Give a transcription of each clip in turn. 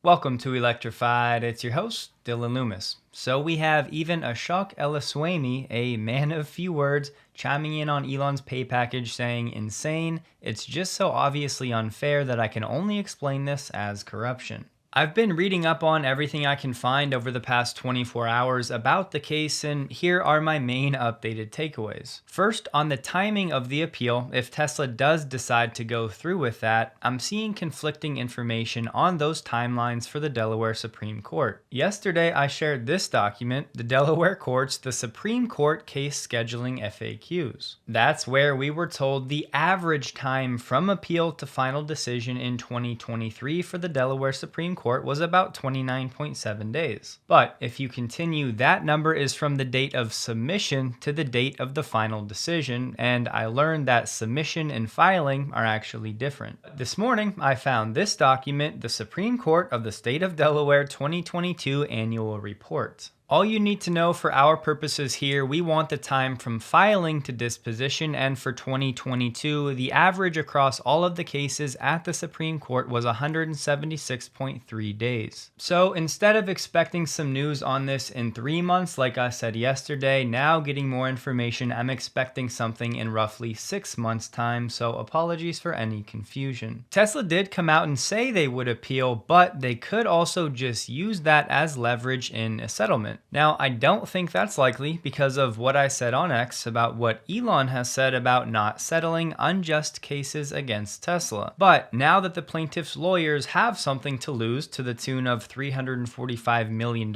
Welcome to Electrified. It's your host, Dylan Loomis. So we have even Ashok Eliswamy, a man of few words, chiming in on Elon's pay package saying, "Insane. It's just so obviously unfair that I can only explain this as corruption." I've been reading up on everything I can find over the past 24 hours about the case, and here are my main updated takeaways. First, on the timing of the appeal, if Tesla does decide to go through with that, I'm seeing conflicting information on those timelines for the Delaware Supreme Court. Yesterday, I shared this document, the Delaware Court's The Supreme Court Case Scheduling FAQs. That's where we were told the average time from appeal to final decision in 2023 for the Delaware Supreme Court was about 29.7 days. But if you continue, that number is from the date of submission to the date of the final decision, and I learned that submission and filing are actually different. This morning, I found this document, the Supreme Court of the State of Delaware 2022 Annual Report. All you need to know for our purposes here, we want the time from filing to disposition, and for 2022, the average across all of the cases at the Supreme Court was 176.3 days. So instead of expecting some news on this in 3 months, like I said yesterday, now getting more information, I'm expecting something in roughly 6 months' time, so apologies for any confusion. Tesla did come out and say they would appeal, but they could also just use that as leverage in a settlement. Now, I don't think that's likely because of what I said on X about what Elon has said about not settling unjust cases against Tesla. But now that the plaintiff's lawyers have something to lose to the tune of $345 million,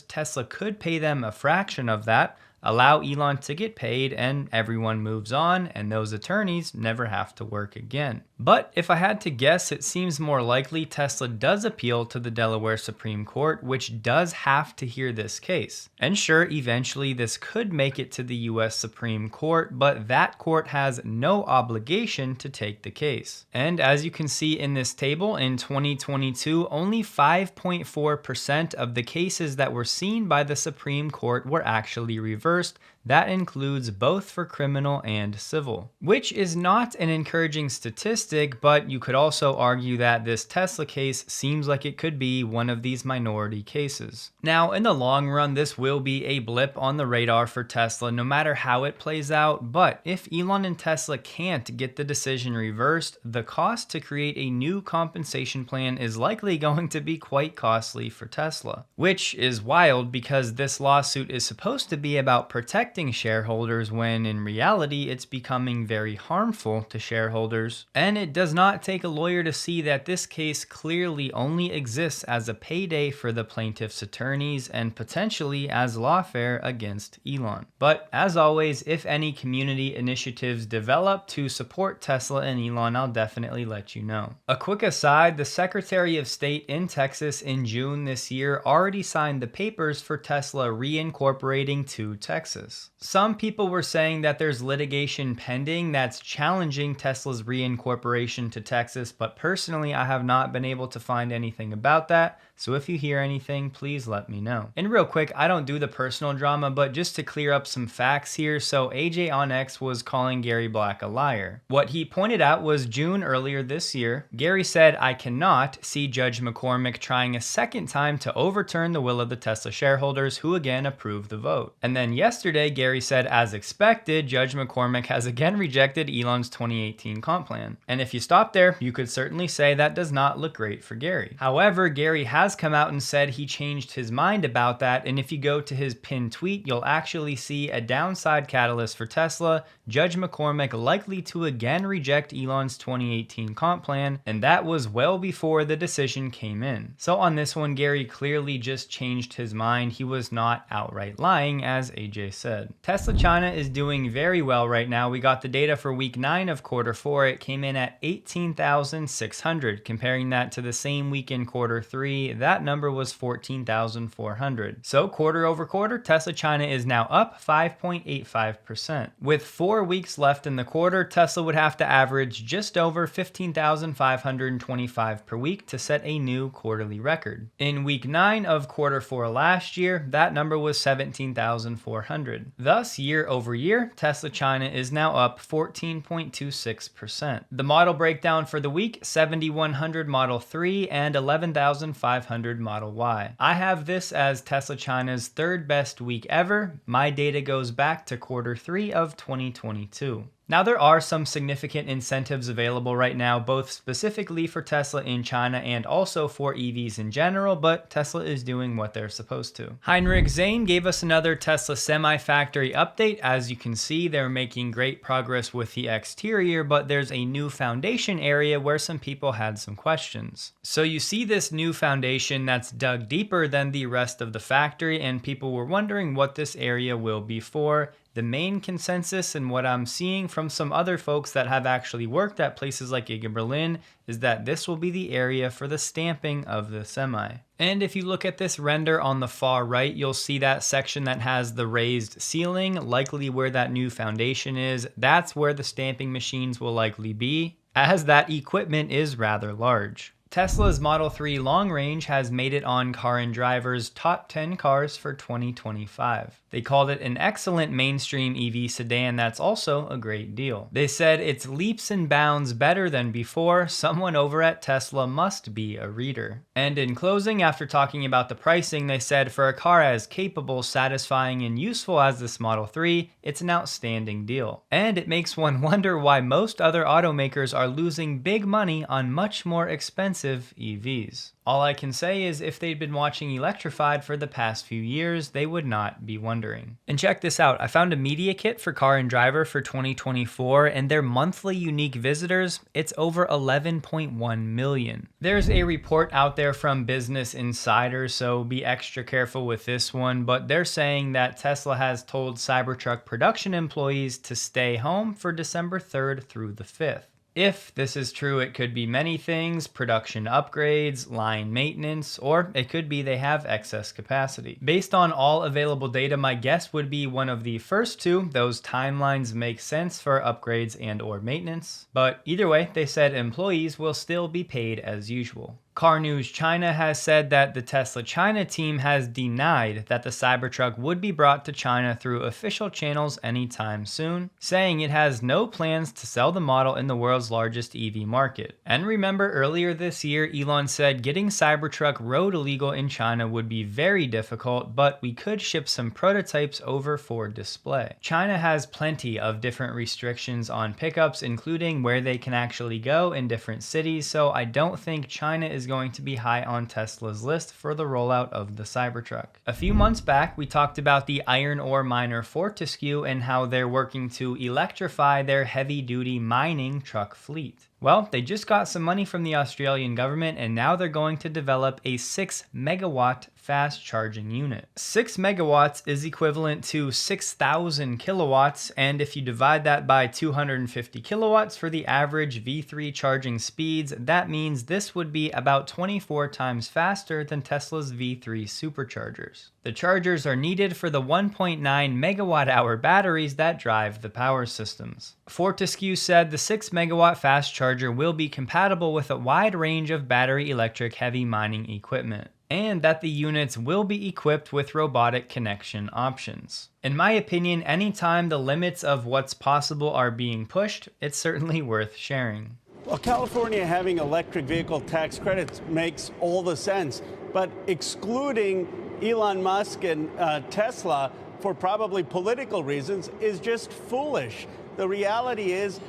Tesla could pay them a fraction of that, allow Elon to get paid, and everyone moves on, and those attorneys never have to work again. But if I had to guess, it seems more likely Tesla does appeal to the Delaware Supreme Court, which does have to hear this case. And sure, eventually this could make it to the US Supreme Court, but that court has no obligation to take the case. And as you can see in this table, in 2022, only 5.4% of the cases that were seen by the Supreme Court were actually reversed. That includes both for criminal and civil, which is not an encouraging statistic, but you could also argue that this Tesla case seems like it could be one of these minority cases. Now, in the long run, this will be a blip on the radar for Tesla, no matter how it plays out, but if Elon and Tesla can't get the decision reversed, the cost to create a new compensation plan is likely going to be quite costly for Tesla, which is wild because this lawsuit is supposed to be about protecting shareholders when in reality it's becoming very harmful to shareholders. And it does not take a lawyer to see that this case clearly only exists as a payday for the plaintiff's attorneys and potentially as lawfare against Elon. But as always, if any community initiatives develop to support Tesla and Elon, I'll definitely let you know. A quick aside, the Secretary of State in Texas in June this year already signed the papers for Tesla reincorporating to Texas. Some people were saying that there's litigation pending that's challenging Tesla's reincorporation to Texas, but personally I have not been able to find anything about that. So if you hear anything, please let me know. And real quick, I don't do the personal drama, but just to clear up some facts here, so AJ on X was calling Gary Black a liar. What he pointed out was June earlier this year, Gary said, "I cannot see Judge McCormick trying a second time to overturn the will of the Tesla shareholders who again approved the vote." And then yesterday, Gary said, as expected, Judge McCormick has again rejected Elon's 2018 comp plan. And if you stop there, you could certainly say that does not look great for Gary. However, Gary has come out and said he changed his mind about that, and if you go to his pinned tweet, you'll actually see a downside catalyst for Tesla, Judge McCormick likely to again reject Elon's 2018 comp plan, and that was well before the decision came in. So on this one, Gary clearly just changed his mind. He was not outright lying, as AJ said. Tesla China is doing very well right now. We got the data for week 9 of quarter 4. It came in at 18,600. Comparing that to the same week in quarter 3, that number was 14,400. So quarter over quarter, Tesla China is now up 5.85%. With 4 weeks left in the quarter, Tesla would have to average just over 15,525 per week to set a new quarterly record. In week 9 of quarter 4 last year, that number was 17,400. Thus, year over year, Tesla China is now up 14.26%. The model breakdown for the week: 7,100 Model 3 and 11,500 Model Y. I have this as Tesla China's third best week ever. My data goes back to Q3 of 2022. Now, there are some significant incentives available right now, both specifically for Tesla in China and also for EVs in general, but Tesla is doing what they're supposed to. Heinrich Zane gave us another Tesla semi-factory update. As you can see, they're making great progress with the exterior, but there's a new foundation area where some people had some questions. So you see this new foundation that's dug deeper than the rest of the factory, and people were wondering what this area will be for. The main consensus, and what I'm seeing from some other folks that have actually worked at places like Giga Berlin, is that this will be the area for the stamping of the semi. And if you look at this render on the far right, you'll see that section that has the raised ceiling, likely where that new foundation is. That's where the stamping machines will likely be, as that equipment is rather large. Tesla's Model 3 long range has made it on Car and Driver's top 10 cars for 2025. They called it an excellent mainstream EV sedan that's also a great deal. They said it's leaps and bounds better than before. Someone over at Tesla must be a reader. And in closing, after talking about the pricing, they said for a car as capable, satisfying, and useful as this Model 3, it's an outstanding deal. And it makes one wonder why most other automakers are losing big money on much more expensive EVs. All I can say is if they'd been watching Electrified for the past few years, they would not be wondering. And check this out, I found a media kit for Car and Driver for 2024, and their monthly unique visitors, it's over 11.1 million. There's a report out there from Business Insider, so be extra careful with this one, but they're saying that Tesla has told Cybertruck production employees to stay home for December 3rd through the 5th. If this is true, it could be many things: production upgrades, line maintenance, or it could be they have excess capacity. Based on all available data, my guess would be one of the first two. Those timelines make sense for upgrades and or maintenance. But either way, they said employees will still be paid as usual. Car News China has said that the Tesla China team has denied that the Cybertruck would be brought to China through official channels anytime soon, saying it has no plans to sell the model in the world's largest EV market. And remember, earlier this year, Elon said getting Cybertruck road illegal in China would be very difficult, but we could ship some prototypes over for display. China has plenty of different restrictions on pickups, including where they can actually go in different cities, so I don't think China is going to be high on Tesla's list for the rollout of the Cybertruck. A few months back, we talked about the iron ore miner Fortescue and how they're working to electrify their heavy-duty mining truck fleet. Well, they just got some money from the Australian government, and now they're going to develop a 6 megawatt fast charging unit. 6 megawatts is equivalent to 6,000 kilowatts, and if you divide that by 250 kilowatts for the average V3 charging speeds, that means this would be about 24 times faster than Tesla's V3 superchargers. The chargers are needed for the 1.9 megawatt hour batteries that drive the power systems. Fortescue said the 6 megawatt fast charger will be compatible with a wide range of battery electric heavy mining equipment, and that the units will be equipped with robotic connection options. In my opinion, anytime the limits of what's possible are being pushed, it's certainly worth sharing. Well, California having electric vehicle tax credits makes all the sense, but excluding Elon Musk and Tesla for probably political reasons is just foolish. The reality is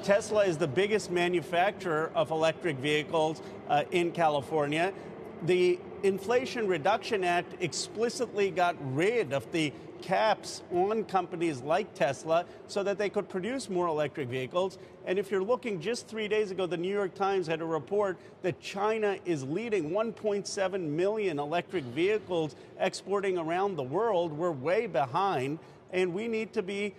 Tesla is the biggest manufacturer of electric vehicles in California. The Inflation Reduction Act explicitly got rid of the caps on companies like Tesla so that they could produce more electric vehicles. And if you're looking, just 3 days ago, the New York Times had a report that China is leading 1.7 million electric vehicles exporting around the world. We're way behind, and we need to be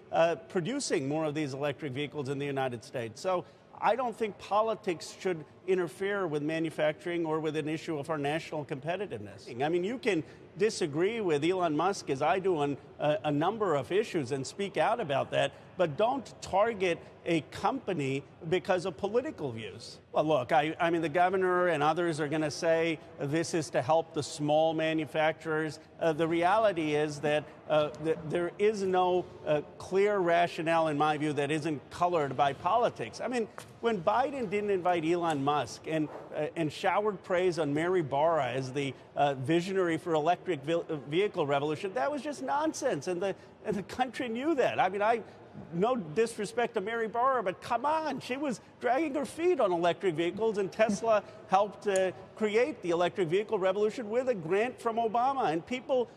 producing more of these electric vehicles in the United States. So I don't think politics should interfere with manufacturing or with an issue of our national competitiveness. I mean, you can disagree with Elon Musk, as I do, on a number of issues and speak out about that, but don't target a company because of political views. Well, look, I mean, the governor and others are going to say this is to help the small manufacturers. The reality is that there is no clear rationale, in my view, that isn't colored by politics. I mean, when Biden didn't invite Elon Musk and showered praise on Mary Barra as the visionary for electric vehicle revolution, that was just nonsense, and the country knew that. I mean, no disrespect to Mary Barra, but come on, she was dragging her feet on electric vehicles, and Tesla helped create the electric vehicle revolution with a grant from Obama, and people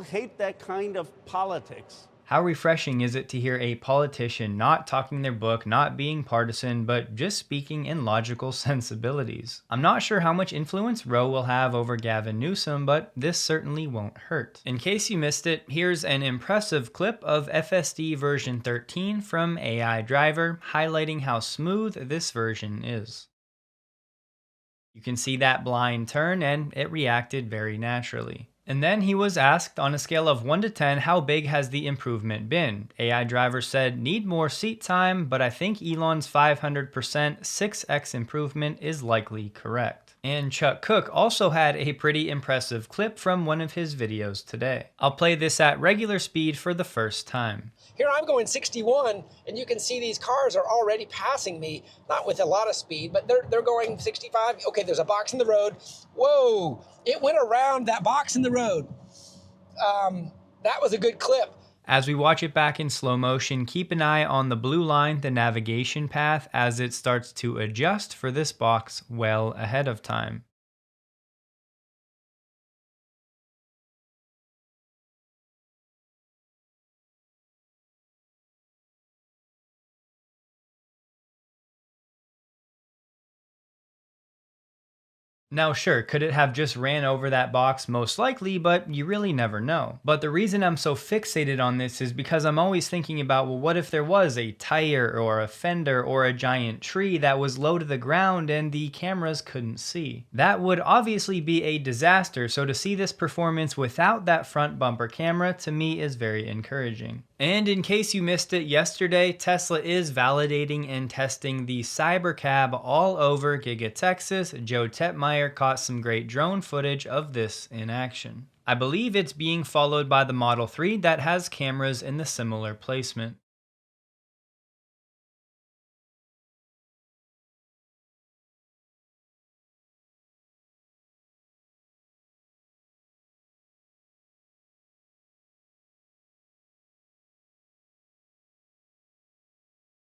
hate that kind of politics. How refreshing is it to hear a politician not talking their book, not being partisan, but just speaking in logical sensibilities? I'm not sure how much influence Roe will have over Gavin Newsom, but this certainly won't hurt. In case you missed it, here's an impressive clip of FSD version 13 from AI Driver, highlighting how smooth this version is. You can see that blind turn, and it reacted very naturally. And then he was asked, on a scale of 1 to 10, how big has the improvement been? AI Driver said, need more seat time, but I think Elon's 500% 6x improvement is likely correct. And Chuck Cook also had a pretty impressive clip from one of his videos today. I'll play this at regular speed for the first time. Here I'm going 61, and you can see these cars are already passing me, not with a lot of speed, but they're going 65. Okay, there's a box in the road. Whoa, it went around that box in the road. That was a good clip. As we watch it back in slow motion, keep an eye on the blue line, the navigation path, as it starts to adjust for this box well ahead of time. Now sure, could it have just ran over that box? Most likely, but you really never know. But the reason I'm so fixated on this is because I'm always thinking about, well, what if there was a tire or a fender or a giant tree that was low to the ground and the cameras couldn't see? That would obviously be a disaster, so to see this performance without that front bumper camera, to me, is very encouraging. And in case you missed it yesterday, Tesla is validating and testing the Cybercab all over Giga Texas. Joe Tetmeyer caught some great drone footage of this in action. I believe it's being followed by the Model 3 that has cameras in the similar placement.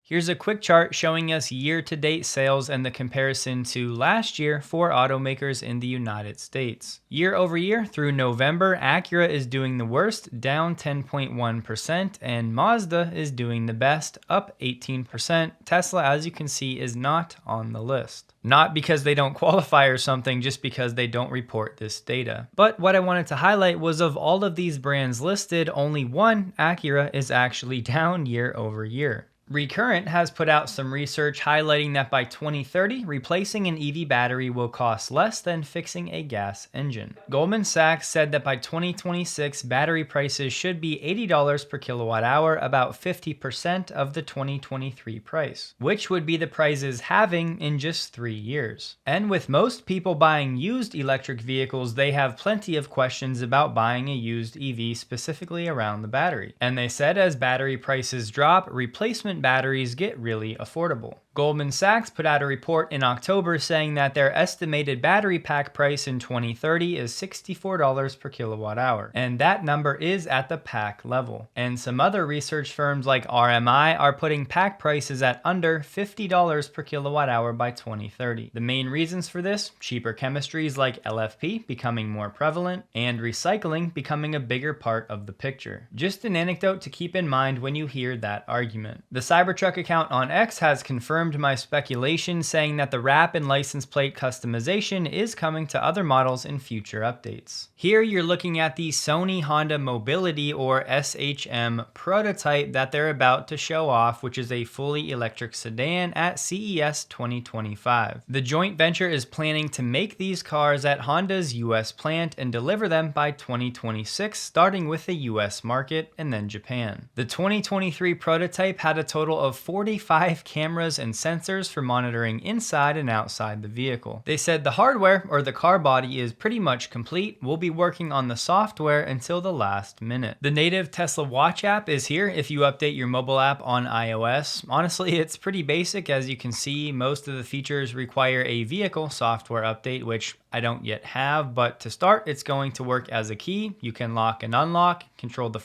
Here's a quick chart showing us year-to-date sales and the comparison to last year for automakers in the United States. Year over year through November, Acura is doing the worst, down 10.1%, and Mazda is doing the best, up 18%. Tesla, as you can see, is not on the list. Not because they don't qualify or something, just because they don't report this data. But what I wanted to highlight was, of all of these brands listed, only one, Acura, is actually down year over year. Recurrent has put out some research highlighting that by 2030, replacing an EV battery will cost less than fixing a gas engine. Goldman Sachs said that by 2026, battery prices should be $80 per kilowatt hour, about 50% of the 2023 price, which would be the prices halving in just 3 years. And with most people buying used electric vehicles, they have plenty of questions about buying a used EV, specifically around the battery. And they said as battery prices drop, replacement batteries get really affordable. Goldman Sachs put out a report in October saying that their estimated battery pack price in 2030 is $64 per kilowatt hour, and that number is at the pack level. And some other research firms like RMI are putting pack prices at under $50 per kilowatt hour by 2030. The main reasons for this: cheaper chemistries like LFP becoming more prevalent, and recycling becoming a bigger part of the picture. Just an anecdote to keep in mind when you hear that argument. The Cybertruck account on X has confirmed confirmed my speculation, saying that the wrap and license plate customization is coming to other models in future updates. Here you're looking at the Sony Honda Mobility, or SHM, prototype that they're about to show off, which is a fully electric sedan at CES 2025. The joint venture is planning to make these cars at Honda's US plant and deliver them by 2026, starting with the US market and then Japan. The 2023 prototype had a total of 45 cameras and sensors for monitoring inside and outside the vehicle. They said the hardware, or the car body, is pretty much complete. We'll be working on the software until the last minute. The native Tesla Watch app is here if you update your mobile app on iOS. Honestly, it's pretty basic. As you can see, most of the features require a vehicle software update, which I don't yet have, but to start, it's going to work as a key. You can lock and unlock, control the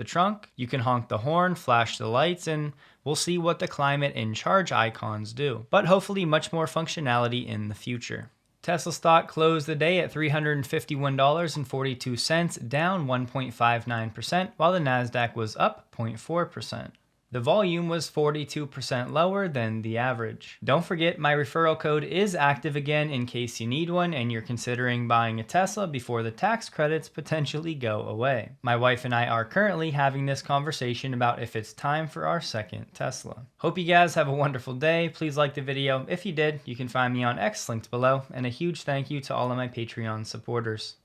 trunk, you can honk the horn, flash the lights, and we'll see what the climate and charge icons do, but hopefully much more functionality in the future. Tesla stock closed the day at $351.42, down 1.59%, while the Nasdaq was up 0.4%. The volume was 42% lower than the average. Don't forget, my referral code is active again in case you need one and you're considering buying a Tesla before the tax credits potentially go away. My wife and I are currently having this conversation about if it's time for our second Tesla. Hope you guys have a wonderful day. Please like the video. If you did, you can find me on X linked below, and a huge thank you to all of my Patreon supporters.